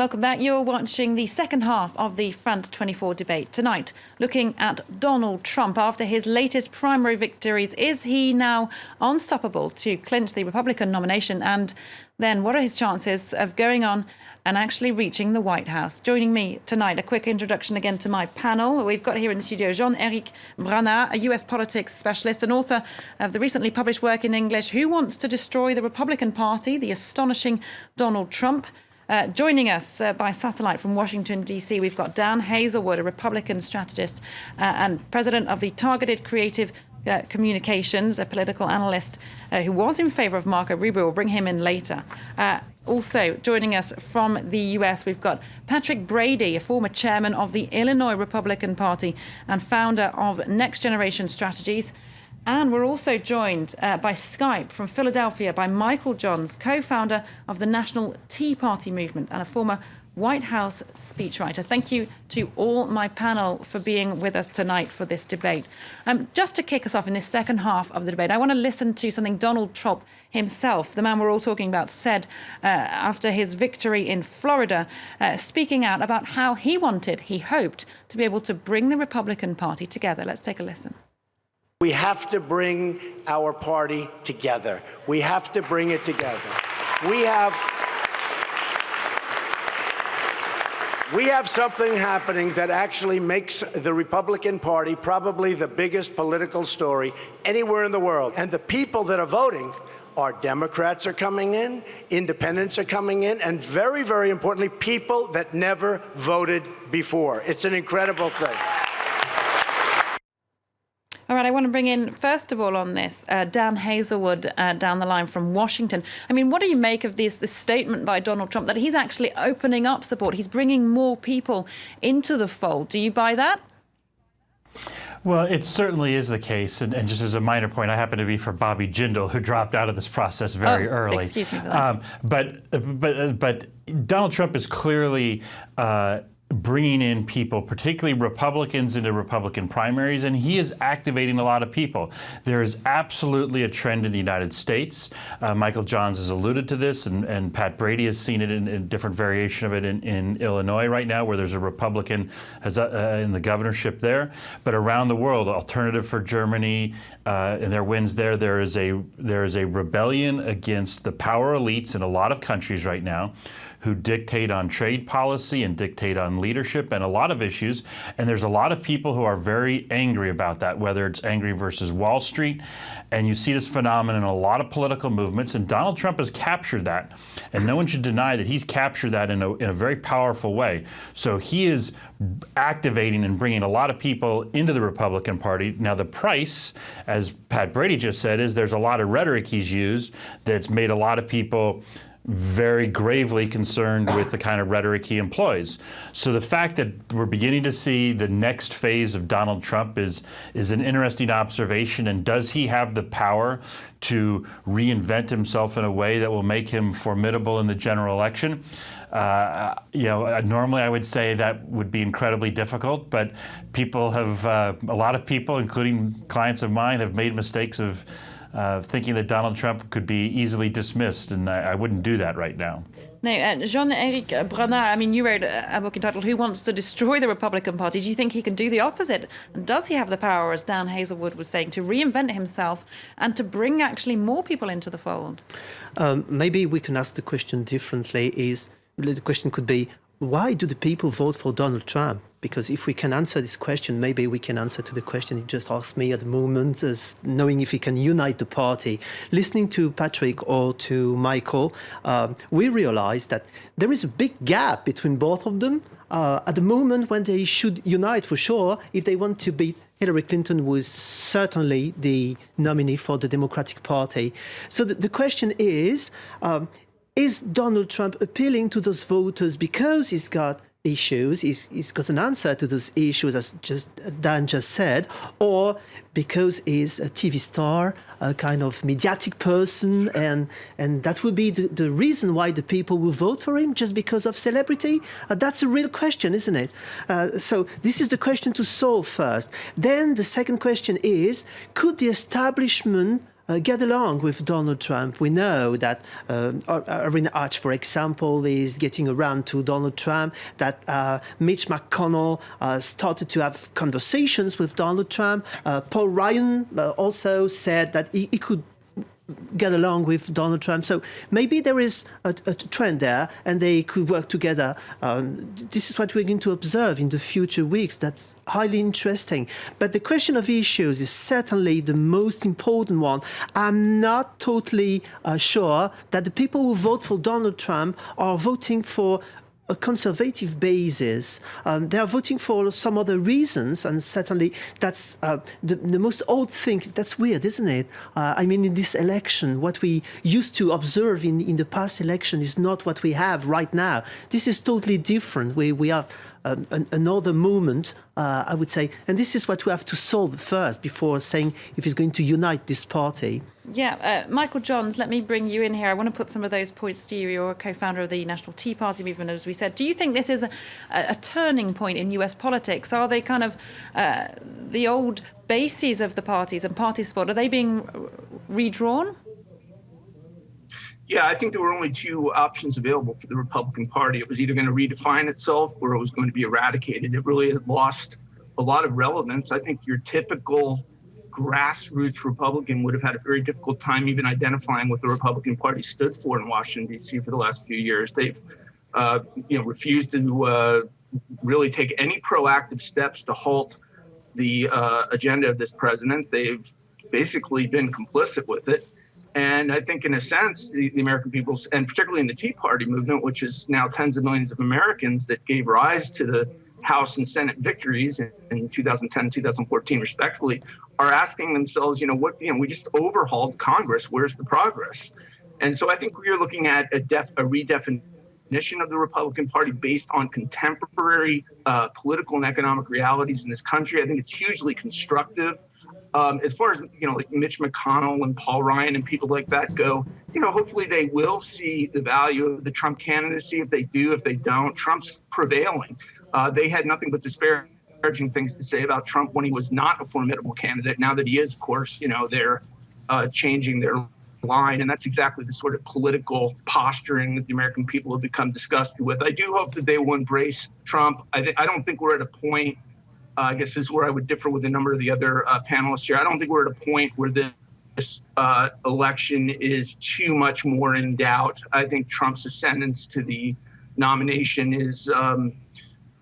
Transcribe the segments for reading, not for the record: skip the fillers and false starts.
Welcome back. You're watching the second half of the Front 24 debate tonight, looking at Donald Trump after his latest primary victories. Is he now unstoppable to clinch the Republican nomination? And then what are his chances of going on and actually reaching the White House? Joining me tonight, a quick introduction again to my panel. We've got here in the studio Jean-Éric Brunard, a US politics specialist and author of the recently published work in English, Who Wants to Destroy the Republican Party? The Astonishing Donald Trump. Joining us by satellite from Washington, D.C., we've got Dan Hazelwood, a Republican strategist and president of the Targeted Creative Communications, a political analyst who was in favor of Marco Rubio. We'll bring him in later. Also joining us from the US, we've got Patrick Brady, a former chairman of the Illinois Republican Party and founder of Next Generation Strategies. And we're also joined by Skype from Philadelphia by Michael Johns, co-founder of the National Tea Party movement and a former White House speechwriter. Thank you to all my panel for being with us tonight for this debate. Just to kick us off in this second half of the debate, I want to listen to something Donald Trump himself, the man we're all talking about, said after his victory in Florida, speaking out about how he hoped to be able to bring the Republican Party together. Let's take a listen. We have to bring our party together. We have to bring it together. We have something happening that actually makes the Republican Party probably the biggest political story anywhere in the world. And the people that are voting are Democrats are coming in, independents are coming in, and very, very importantly, people that never voted before. It's an incredible thing. All right, I want to bring in, first of all on this, Dan Hazelwood down the line from Washington. I mean, what do you make of this statement by Donald Trump that he's actually opening up support? He's bringing more people into the fold. Do you buy that? Well, it certainly is the case. And just as a minor point, I happen to be for Bobby Jindal, who dropped out of this process very early. Excuse me for that. But Donald Trump is clearly bringing in people, particularly Republicans, into Republican primaries, and he is activating a lot of people. There is absolutely a trend in the United States. Michael Johns has alluded to this, and Pat Brady has seen it in a different variation of it in Illinois right now, where there's a Republican in the governorship there. But around the world, Alternative for Germany, and their wins there, there is a rebellion against the power elites in a lot of countries right now who dictate on trade policy and dictate on leadership and a lot of issues. And there's a lot of people who are very angry about that, whether it's angry versus Wall Street. And you see this phenomenon in a lot of political movements. And Donald Trump has captured that. And no one should deny that he's captured that in a very powerful way. So he is activating and bringing a lot of people into the Republican Party. Now, the price, as Pat Brady just said, is there's a lot of rhetoric he's used that's made a lot of people very gravely concerned with the kind of rhetoric he employs. So the fact that we're beginning to see the next phase of Donald Trump is an interesting observation. And does he have the power to reinvent himself in a way that will make him formidable in the general election? Normally I would say that would be incredibly difficult, but people have, a lot of people, including clients of mine, have made mistakes of thinking that Donald Trump could be easily dismissed, and I wouldn't do that right now. No, Jean-Éric Brunard, I mean, you wrote a book entitled Who Wants to Destroy the Republican Party? Do you think he can do the opposite? And does he have the power, as Dan Hazelwood was saying, to reinvent himself and to bring actually more people into the fold? Maybe we can ask the question differently. The question could be, why do the people vote for Donald Trump? Because if we can answer this question, maybe we can answer to the question you just asked me at the moment, as knowing if he can unite the party. Listening to Patrick or to Michael, we realize that there is a big gap between both of them at the moment when they should unite for sure. If they want to beat Hillary Clinton, who is certainly the nominee for the Democratic Party. So the question is Donald Trump appealing to those voters because he's got issues, he's got an answer to those issues, as Dan just said, or because he's a TV star, a kind of mediatic person, and that would be the reason why the people will vote for him, just because of celebrity? That's a real question, isn't it? So this is the question to solve first. Then the second question is, could the establishment get along with Donald Trump. We know that Irina Arch, for example, is getting around to Donald Trump, that Mitch McConnell started to have conversations with Donald Trump. Paul Ryan also said that he could get along with Donald Trump. So maybe there is a trend there and they could work together. This is what we're going to observe in the future weeks. That's highly interesting. But the question of issues is certainly the most important one. I'm not totally sure that the people who vote for Donald Trump are voting for a conservative basis. They are voting for some other reasons, and certainly that's the most odd thing. That's weird, isn't it? I mean, in this election, what we used to observe in the past election is not what we have right now. This is totally different. We have another movement, I would say, and this is what we have to solve first before saying if it's going to unite this party. Yeah, Michael Johns, let me bring you in here. I want to put some of those points to you. You're a co-founder of the National Tea Party movement, as we said. Do you think this is a turning point in US politics? Are they kind of the old bases of the parties and party support, are they being redrawn? Yeah, I think there were only two options available for the Republican Party. It was either going to redefine itself or it was going to be eradicated. It really had lost a lot of relevance. I think your typical grassroots Republican would have had a very difficult time even identifying what the Republican Party stood for in Washington, D.C. for the last few years. They've refused to really take any proactive steps to halt the agenda of this president. They've basically been complicit with it. And I think in a sense, the American people, and particularly in the Tea Party movement, which is now tens of millions of Americans that gave rise to the House and Senate victories in 2010, 2014, respectively, are asking themselves, we just overhauled Congress. Where's the progress? And so I think we are looking at a redefinition of the Republican Party based on contemporary political and economic realities in this country. I think it's hugely constructive. As far as, like Mitch McConnell and Paul Ryan and people like that go, hopefully they will see the value of the Trump candidacy. If they do, if they don't, Trump's prevailing. They had nothing but disparaging things to say about Trump when he was not a formidable candidate. Now that he is, of course, they're changing their line. And that's exactly the sort of political posturing that the American people have become disgusted with. I do hope that they will embrace Trump. I don't think we're at a point, I guess this is where I would differ with a number of the other panelists here. I don't think we're at a point where this election is too much more in doubt. I think Trump's ascendance to the nomination is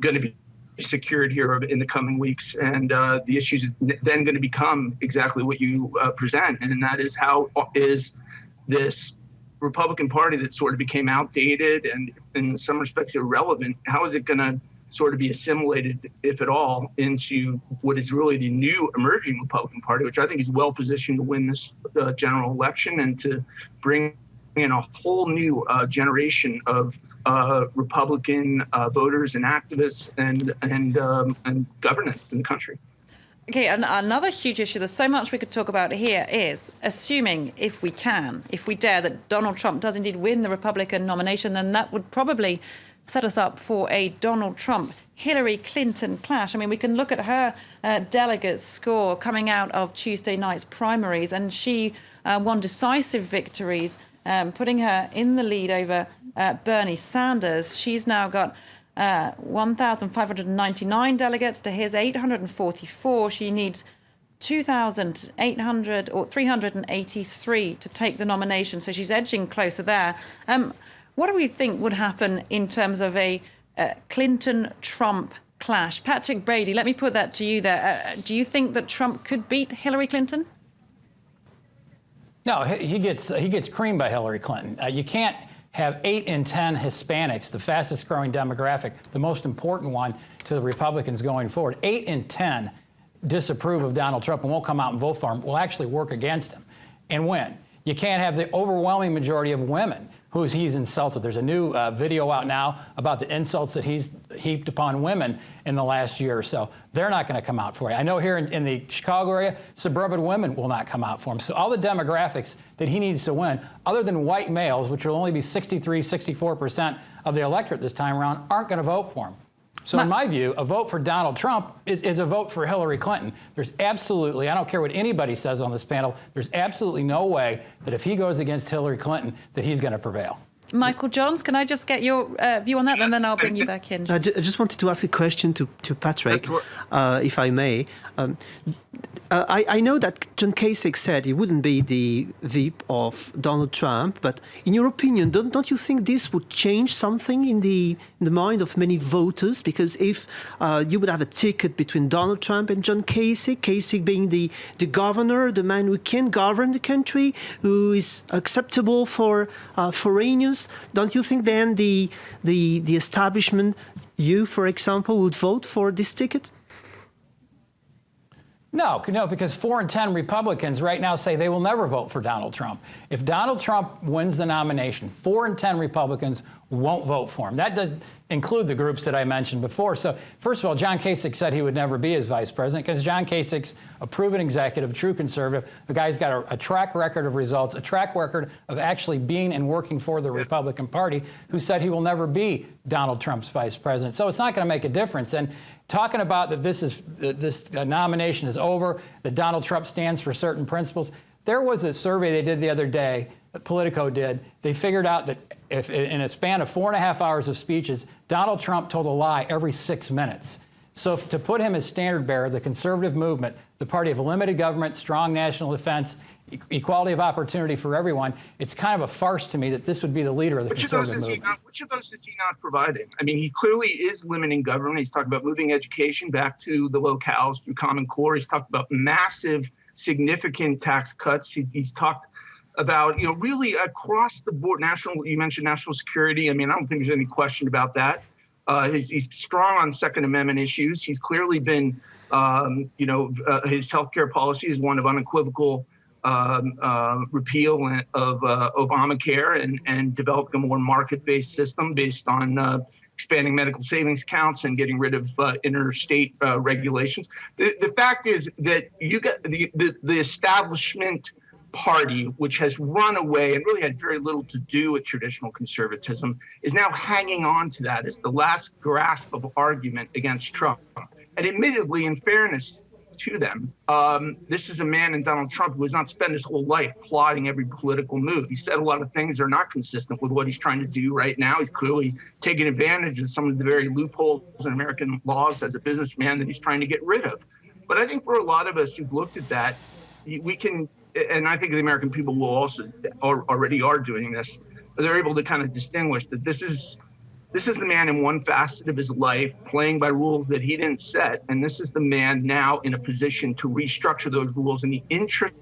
going to be secured here in the coming weeks. And the issues then going to become exactly what you present. And that is, how is this Republican Party that sort of became outdated and in some respects irrelevant, how is it going to sort of be assimilated, if at all, into what is really the new emerging Republican Party, which I think is well positioned to win this general election and to bring in a whole new generation of Republican voters and activists and governance in the country. Okay, and another huge issue, there's so much we could talk about here, is assuming, if we dare, that Donald Trump does indeed win the Republican nomination, then that would probably set us up for a Donald Trump-Hillary Clinton clash. I mean, we can look at her delegate score coming out of Tuesday night's primaries, and she won decisive victories, putting her in the lead over Bernie Sanders. She's now got 1,599 delegates to his 844. She needs 2,800 or 383 to take the nomination, so she's edging closer there. What do we think would happen in terms of a Clinton-Trump clash? Patrick Brady, let me put that to you there. Do you think that Trump could beat Hillary Clinton? No, he gets creamed by Hillary Clinton. You can't have 8 in 10 Hispanics, the fastest growing demographic, the most important one to the Republicans going forward. 8 in 10 disapprove of Donald Trump and won't come out and vote for him, will actually work against him and win. You can't have the overwhelming majority of women who he's insulted. There's a new video out now about the insults that he's heaped upon women in the last year or so. They're not going to come out for you. I know here in the Chicago area, suburban women will not come out for him. So all the demographics that he needs to win, other than white males, which will only be 63, 64% of the electorate this time around, aren't going to vote for him. So in my view, a vote for Donald Trump is a vote for Hillary Clinton. There's absolutely, I don't care what anybody says on this panel, there's absolutely no way that if he goes against Hillary Clinton that he's going to prevail. Michael Johns, can I just get your view on that, and then I'll bring you back in? I just wanted to ask a question to Patrick, if I may. I know that John Kasich said he wouldn't be the VIP of Donald Trump, but in your opinion, don't you think this would change something in the mind of many voters? Because if you would have a ticket between Donald Trump and John Kasich, Kasich being the governor, the man who can govern the country, who is acceptable for foreigners, don't you think then the establishment, you for example, would vote for this ticket? No, because 4 in 10 Republicans right now say they will never vote for Donald Trump. If Donald Trump wins the nomination, 4 in 10 Republicans won't vote for him. That does include the groups that I mentioned before. So first of all, John Kasich said he would never be his vice president because John Kasich's a proven executive, a true conservative. The guy's got a track record of results, a track record of actually being and working for the Republican Party, who said he will never be Donald Trump's vice president. So it's not going to make a difference. And talking about that this nomination is over, that Donald Trump stands for certain principles. There was a survey they did the other day, that Politico did. They figured out that if in a span of 4.5 hours of speeches, Donald Trump told a lie every 6 minutes. So to put him as standard bearer, the conservative movement, the party of limited government, strong national defense, equality of opportunity for everyone, it's kind of a farce to me that this would be the leader of the conservative movement. Which of those is he not providing? I mean, he clearly is limiting government. He's talking about moving education back to the locales through Common Core. He's talked about massive, significant tax cuts. He's talked about, really across the board, you mentioned national security. I mean, I don't think there's any question about that. He's strong on Second Amendment issues. He's clearly been, his healthcare policy is one of unequivocal repeal of Obamacare and developing a more market-based system based on expanding medical savings accounts and getting rid of interstate regulations. The fact is that you got the establishment party, which has run away and really had very little to do with traditional conservatism, is now hanging on to that as the last grasp of argument against Trump. And admittedly, in fairness to them, this is a man in Donald Trump who has not spent his whole life plotting every political move. He said a lot of things that are not consistent with what he's trying to do right now. He's clearly taking advantage of some of the very loopholes in American laws as a businessman that he's trying to get rid of. But I think for a lot of us who've looked at that, we can, and I think the American people will also already are doing this, they're able to kind of distinguish that this is the man in one facet of his life playing by rules that he didn't set. And this is the man now in a position to restructure those rules in the interest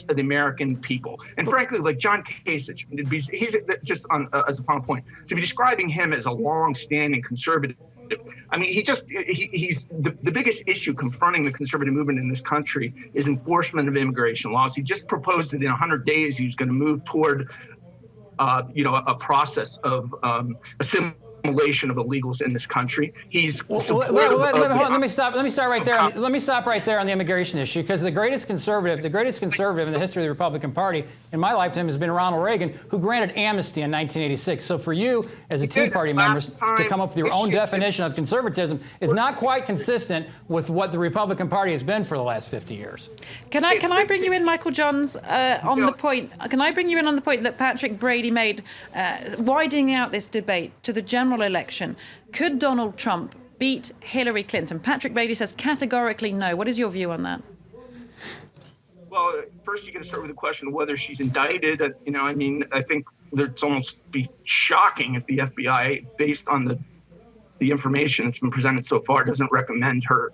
of the American people. And frankly, like John Kasich, he's just on as a final point, to be describing him as a long-standing conservative. I mean, he's the biggest issue confronting the conservative movement in this country is enforcement of immigration laws. He just proposed that in 100 days he was going to move toward a process of assimilation of illegals in this country. He's let me stop right there. Let me stop right there on the immigration issue, because the greatest conservative in the history of the Republican Party in my lifetime has been Ronald Reagan, who granted amnesty in 1986. So for you as a Tea Party members to come up with your own definition of conservatism is not quite consistent with what the Republican Party has been for the last 50 years. Can I bring you in, Michael Johns, on the point? Can I bring you in on the point that Patrick Brady made, widening out this debate to the general election? Could Donald Trump beat Hillary Clinton? Patrick Brady says categorically no. What is your view on that? Well, first you got to start with the question of whether she's indicted. I think it's almost be shocking if the FBI, based on the information that's been presented so far, doesn't recommend her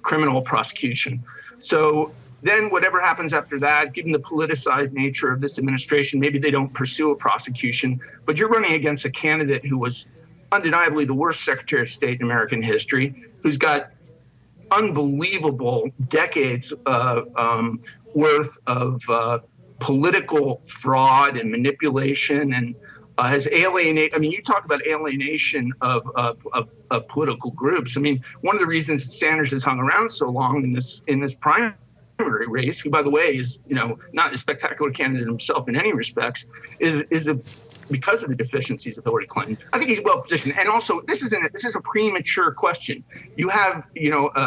criminal prosecution. So then whatever happens after that, given the politicized nature of this administration, maybe they don't pursue a prosecution. But you're running against a candidate who was undeniably the worst Secretary of State in American history, who's got unbelievable decades worth of political fraud and manipulation, and has alienated. I mean, you talk about alienation of political groups. I mean, one of the reasons Sanders has hung around so long in this primary race, who, by the way, is not a spectacular candidate himself in any respects, is because of the deficiencies of Hillary Clinton. I think he's well positioned. And also, this is a premature question. You have,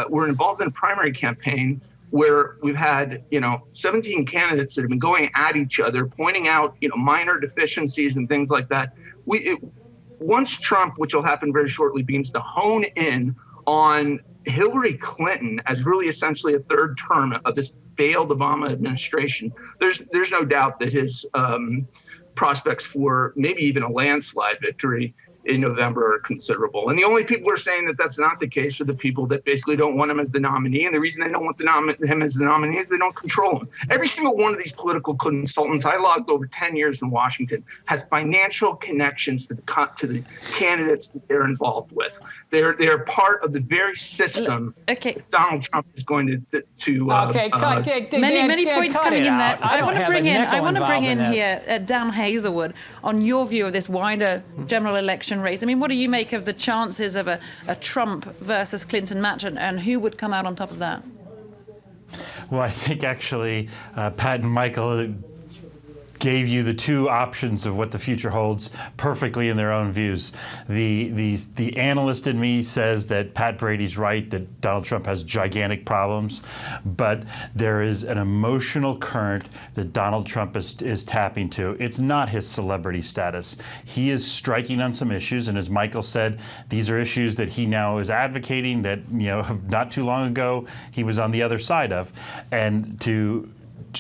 we're involved in a primary campaign where we've had, 17 candidates that have been going at each other, pointing out, minor deficiencies and things like that. Once Trump, which will happen very shortly, begins to hone in on Hillary Clinton as really essentially a third term of this failed Obama administration, there's no doubt that his prospects for maybe even a landslide victory in November are considerable. And the only people who are saying that that's not the case are the people that basically don't want him as the nominee. And the reason they don't want him as the nominee is they don't control him. Every single one of these political consultants, I logged over 10 years in Washington, has financial connections to the candidates that they're involved with. They're part of the very system that Donald Trump is going to many points coming in there. I want to bring in here Dan Hazelwood on your view of this wider general election race. I mean, what do you make of the chances of a Trump versus Clinton match, and who would come out on top of that? Well, I think actually Pat and Michael gave you the two options of what the future holds perfectly in their own views. The analyst in me says that Pat Brady's right, that Donald Trump has gigantic problems, but there is an emotional current that Donald Trump is tapping to. It's not his celebrity status. He is striking on some issues, and as Michael said, these are issues that he now is advocating that, not too long ago he was on the other side of. And to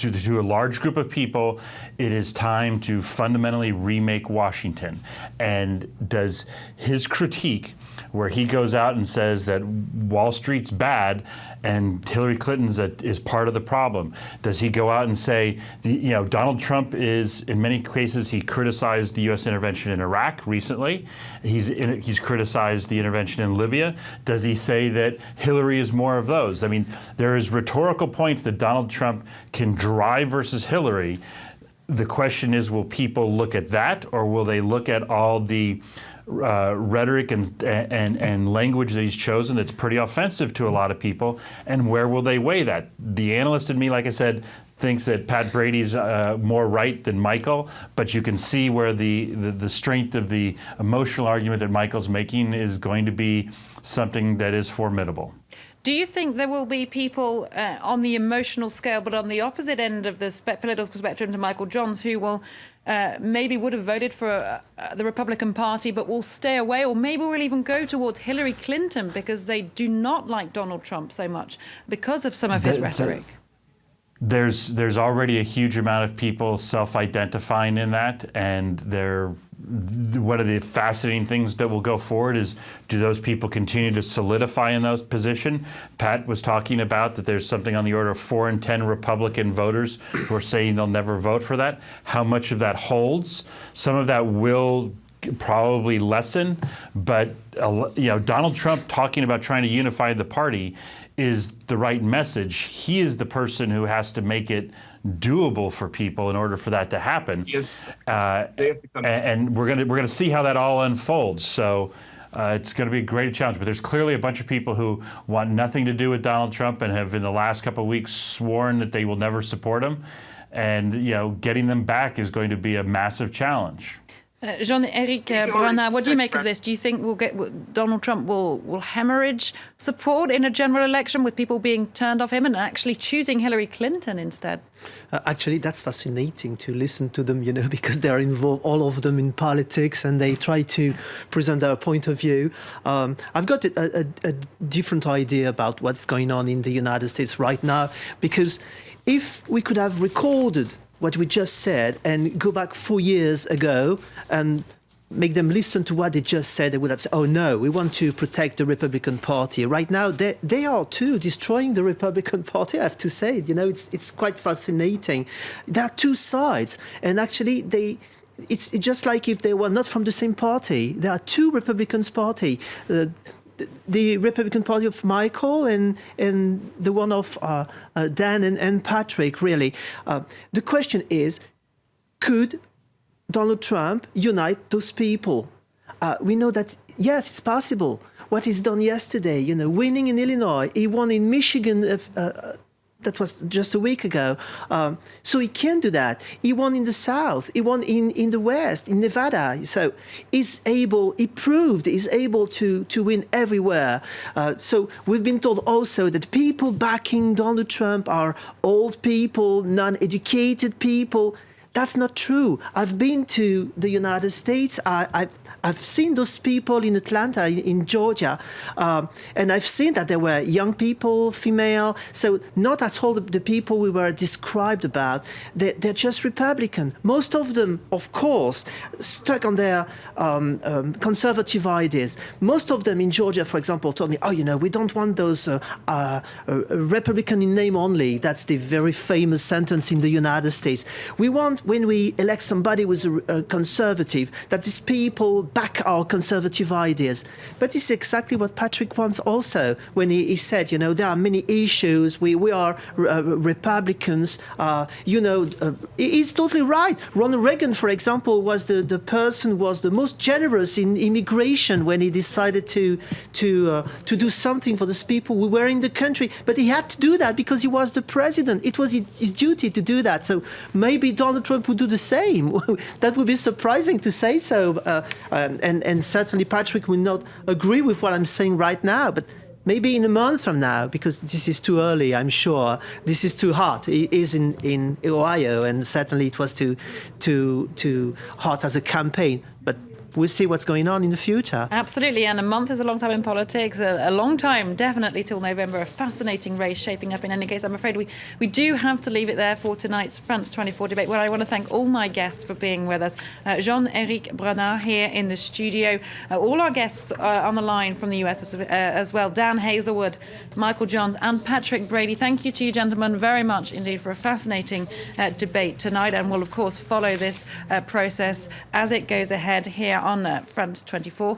a large group of people, it is time to fundamentally remake Washington. And does his critique, where he goes out and says that Wall Street's bad and Hillary Clinton is part of the problem, does he go out and say, Donald Trump is, in many cases, he criticized the U.S. intervention in Iraq recently. He's criticized the intervention in Libya. Does he say that Hillary is more of those? I mean, there is rhetorical points that Donald Trump can drive versus Hillary. The question is, will people look at that, or will they look at all the rhetoric and language that he's chosen that's pretty offensive to a lot of people, and where will they weigh that? The analyst in me, like I said, thinks that Pat Brady's more right than Michael, but you can see where the strength of the emotional argument that Michael's making is going to be something that is formidable. Do you think there will be people on the emotional scale, but on the opposite end of the political spectrum to Michael Johns, who will maybe would have voted for the Republican Party, but will stay away, or maybe will even go towards Hillary Clinton because they do not like Donald Trump so much because of some of his rhetoric? There's already a huge amount of people self-identifying in that, and one of the fascinating things that will go forward is, do those people continue to solidify in those position? Pat was talking about that there's something on the order of 4 in 10 Republican voters who are saying they'll never vote for that. How much of that holds? Some of that will probably lessen, but Donald Trump talking about trying to unify the party is the right message. He is the person who has to make it doable for people in order for that to happen. Yes. They have to come and we're gonna see how that all unfolds. So it's going to be a great challenge. But there's clearly a bunch of people who want nothing to do with Donald Trump and have in the last couple of weeks sworn that they will never support him. And getting them back is going to be a massive challenge. Jean-Éric Brunner, what do you make of this? Do you think Donald Trump will hemorrhage support in a general election with people being turned off him and actually choosing Hillary Clinton instead? Actually, that's fascinating to listen to them, because they're involved, all of them, in politics, and they try to present their point of view. I've got a different idea about what's going on in the United States right now, because if we could have recorded what we just said and go back 4 years ago and make them listen to what they just said, they would have said, oh no, we want to protect the Republican Party. Right now, they are too destroying the Republican Party, I have to say. It's quite fascinating. There are two sides, and actually it's just like if they were not from the same party. There are two Republican parties. The Republican Party of Michael and the one of Dan and Patrick, really. The question is, could Donald Trump unite those people? We know that, yes, it's possible. What he's done yesterday, winning in Illinois, he won in Michigan that was just a week ago. So he can do that. He won in the South. He won in the West, in Nevada. So he proved he's able to win everywhere. So we've been told also that people backing Donald Trump are old people, non-educated people. That's not true. I've been to the United States. I've seen those people in Atlanta, in Georgia, and I've seen that there were young people, female, so not at all the people we were described about. They're just Republican. Most of them, of course, stuck on their conservative ideas. Most of them in Georgia, for example, told me, we don't want those Republican in name only. That's the very famous sentence in the United States. We want, when we elect somebody who's a conservative, that these people back our conservative ideas. But it's exactly what Patrick wants also when he said, there are many issues. We are Republicans. He's totally right. Ronald Reagan, for example, was the person who was the most generous in immigration when he decided to do something for those people who were in the country. But he had to do that because he was the president. It was his duty to do that. So maybe Donald Trump would do the same. That would be surprising to say so. And certainly Patrick will not agree with what I'm saying right now, but maybe in a month from now, because this is too early, I'm sure. This is too hot. He is in Ohio, and certainly it was too hot as a campaign. But we'll see what's going on in the future. Absolutely, and a month is a long time in politics, a long time, definitely till November, a fascinating race shaping up. In any case, I'm afraid we do have to leave it there for tonight's France 24 debate, where I want to thank all my guests for being with us. Jean-Éric Brunard here in the studio, all our guests on the line from the US as well, Dan Hazelwood, Michael Johns and Patrick Brady. Thank you to you gentlemen very much indeed for a fascinating debate tonight, and we'll of course follow this process as it goes ahead here on France 24.